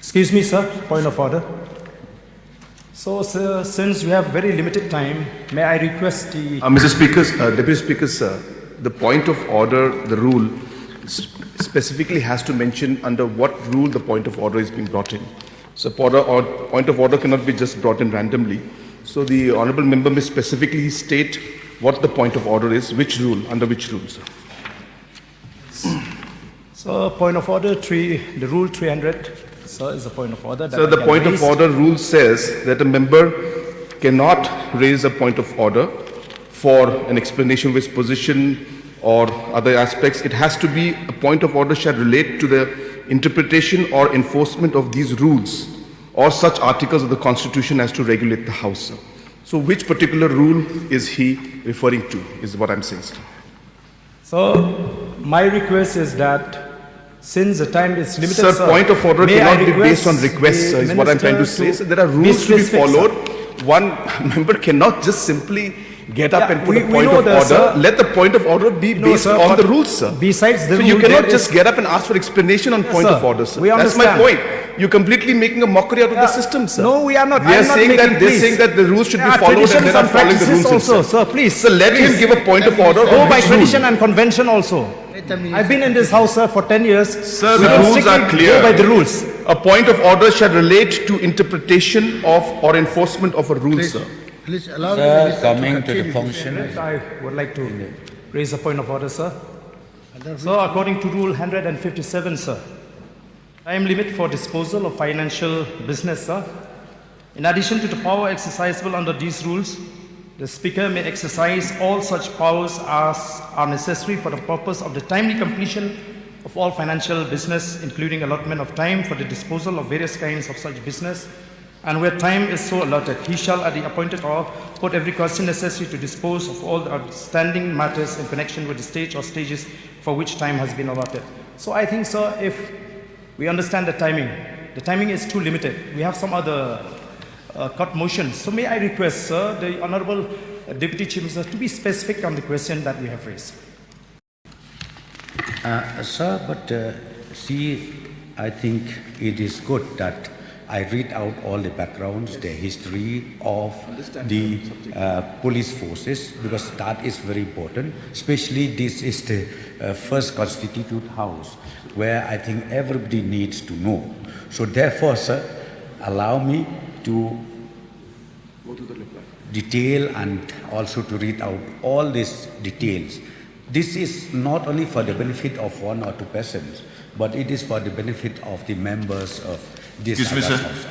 Excuse me, sir. Point of order. So, sir, since we have very limited time, may I request the... Mr. Speaker, Deputy Speaker, sir, the point of order, the rule, specifically has to mention under what rule the point of order is being brought in. So, point of order cannot be just brought in randomly. So, the honourable member may specifically state what the point of order is, which rule, under which rule, sir. So, point of order, the rule 300, sir, is the point of order. So, the point of order rule says that a member cannot raise a point of order for an explanation of his position or other aspects. It has to be a point of order shall relate to the interpretation or enforcement of these rules or such articles of the Constitution as to regulate the House, sir. So, which particular rule is he referring to, is what I'm saying, sir. So, my request is that since the time is limited, sir, point of order cannot be based on requests, sir, is what I'm trying to say. So there are rules to be followed. Sir. One member cannot just simply get up and put a point of order. Sir. Let the point of order be based on the rules, sir. Besides the so you cannot just get up and ask for explanation on point of order, sir. That's my point. You're completely making a mockery out of the system, sir. No, we are not. They're saying that the rules should be followed and they're not following the rules also, sir, please. So let him give a point of order. Go by tradition and convention also. I've been in this house, sir, for 10 years. Sir, the rules are clear. Go by the rules. A point of order shall relate to interpretation of or enforcement of a rule, sir. Please allow sir, coming to the function. I would like to raise a point of order, sir. So, according to Rule 157, sir, time limit for disposal of financial business, sir. In addition to the power exercisable under these rules, the Speaker may exercise all such powers as are necessary for the purpose of the timely completion of all financial business, including allotment of time for the disposal of various kinds of such business. And where time is so allotted, he shall at the appointed hour put every question necessary to dispose of all the outstanding matters in connection with the stage or stages for which time has been allotted. So I think, sir, if we understand the timing is too limited. We have some other cut motions. So may I request, sir, the Honourable Deputy Chief Minister to be specific on the question that we have raised. Sir, but see, I think it is good that I read out all the backgrounds, the history of the police forces, because that is very important. Especially this is the first constituted house where I think everybody needs to know. So therefore, sir, allow me to detail and also to read out all these details. This is not only for the benefit of one or two persons, but it is for the benefit of the members of this house.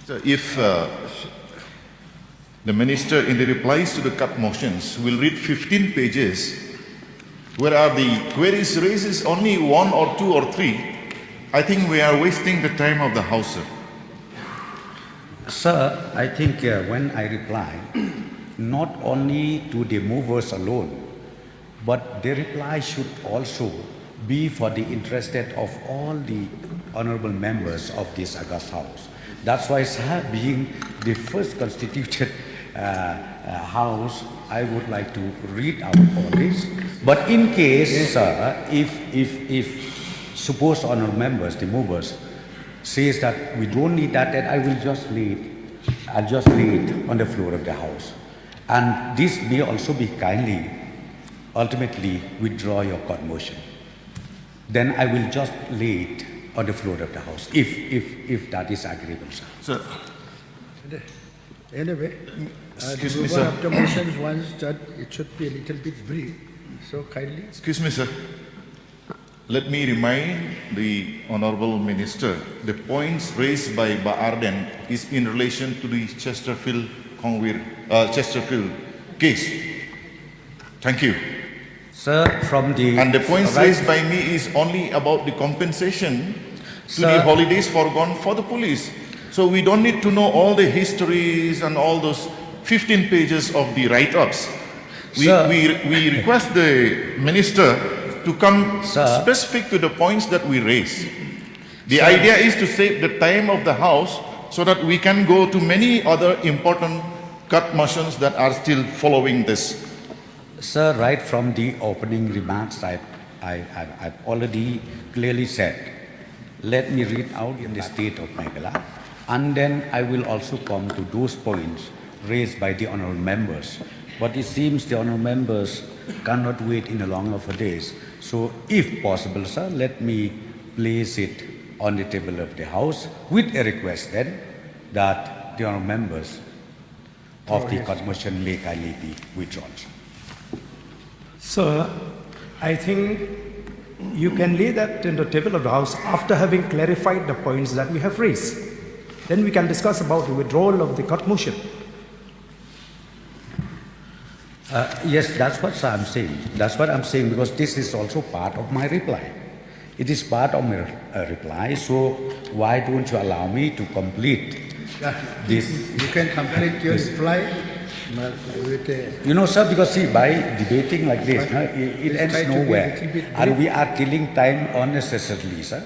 So if the minister in the replies to the cut motions will read 15 pages, where are the queries raised only 1 or 2 or 3, I think we are wasting the time of the House, sir. Sir, I think when I reply, not only to the movers alone, but the reply should also be for the interest of all the honorable members of this august house. That's why, sir, being the first constituted house, I would like to read out all this. But in case, sir, if suppose honorable members, the movers, says that we don't need that, then I will just lay it on the floor of the house. And this may also be kindly, ultimately withdraw your court motion. Then I will just lay it on the floor of the house, if that is agreeable, sir. Sir. Anyway, Excuse the me, mover sir. of the motions wants that it should be a little bit brief. So kindly. Excuse me, sir. Let me remind the Honourable Minister, the points raised by Bah Ardent is in relation to the Chesterfield case. Thank you. Sir, from the... And the points raised by me is only about the compensation to the holidays foregone for the police. So we don't need to know all the histories and all those 15 pages of the write-ups. We request the Minister to come specific to the points that we raise. The idea is to save the time of the House so that we can go to many other important cut motions that are still following this. Sir, right from the opening remarks, I've already clearly said let me read out in the state of Meghalaya, and then I will also come to those points raised by the honorable members. But it seems the honorable members cannot wait in a longer for days. So if possible, sir, let me place it on the table of the House with a request then that the honorable members of the court motion may kindly be withdrawn. Sir, I think you can lay that in the table of the House after having clarified the points that we have raised. Then we can discuss about the withdrawal of the court motion. Yes, that's what I'm saying. That's what I'm saying, because this is also part of my reply. It is part of my reply, so why don't you allow me to complete this? You can complete your reply with a... You know, sir, because see, by debating like this, it Let's ends try to be a nowhere. little bit And brief. we are killing time unnecessarily, sir.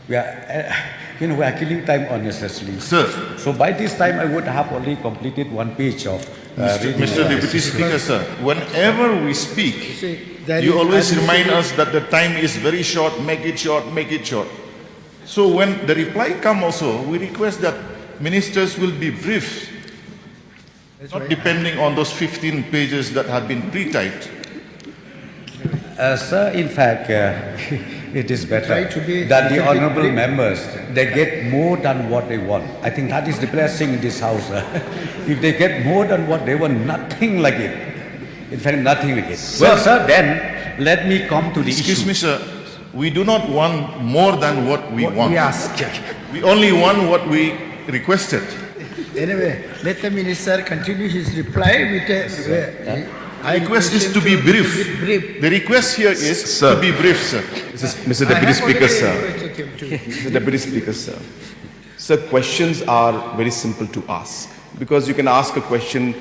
We are, we are killing time unnecessarily. Sir. So by this time, I would have already completed one page of reading. Mr. Deputy Speaker, sir, whenever we speak, see, there you is always remind admissible- us that the time is very short, make it short, make it short. So when the reply come also, we request that ministers will be brief, That's not why depending on those 15 pages that have been pre-typed. Sir, in fact, it is better Try to be that the little bit honorable brief. members, they get more than what they want. I think that is the blessing in this house. If they get more than what they want, nothing like it. In fact, nothing like it. Well, sir, then let me come to the Excuse issue. me, sir, we do not want more than what we want. We ask. We only want what we requested. Anyway, let the minister continue his reply with a... The request is to be brief. brief. The request here is Sir. to be brief, sir. Mr. I Deputy have Speaker, already sir. requested him to... Mr. Deputy Speaker, sir. Sir, questions are very simple to ask, because you can ask a question,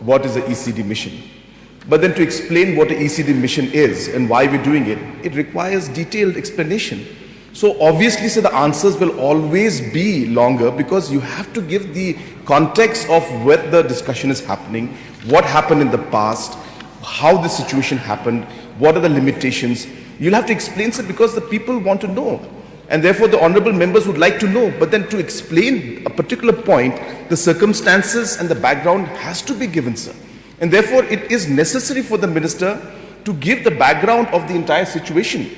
what is the ECD mission? But then to explain what the ECD mission is and why we're doing it, it requires detailed explanation. So obviously, sir, the answers will always be longer, because you have to give the context of where the discussion is happening, what happened in the past, how the situation happened, what are the limitations. You'll have to explain, sir, because the people want to know. And therefore, the honorable members would like to know. But then to explain a particular point, the circumstances and the background has to be given, sir. And therefore, it is necessary for the minister to give the background of the entire situation.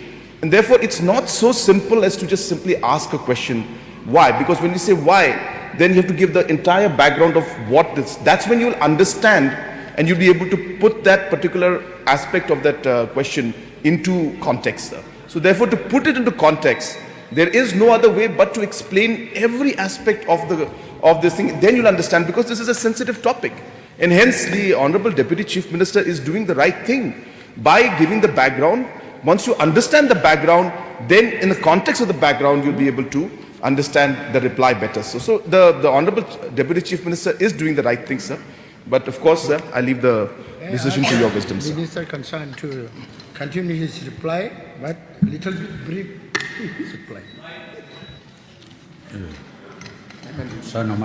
And therefore, it's not so simple as to just simply ask a question. Why? Because when you say why, then you have to give the entire background of what this. That's when you'll understand and you'll be able to put that particular aspect of that question into context, sir. So therefore, to put it into context, there is no other way but to explain every aspect of this thing. Then you'll understand, because this is a sensitive topic. And hence, the Honorable Deputy Chief Minister is doing the right thing by giving the background. Once you understand the background, then in the context of the background, you'll be able to understand the reply better. So the Honorable Deputy Chief Minister is doing the right thing, sir. But of course, sir, I leave the decision to your wisdom, sir. Minister concerned to continue his reply, but little bit brief his reply. Sir, no,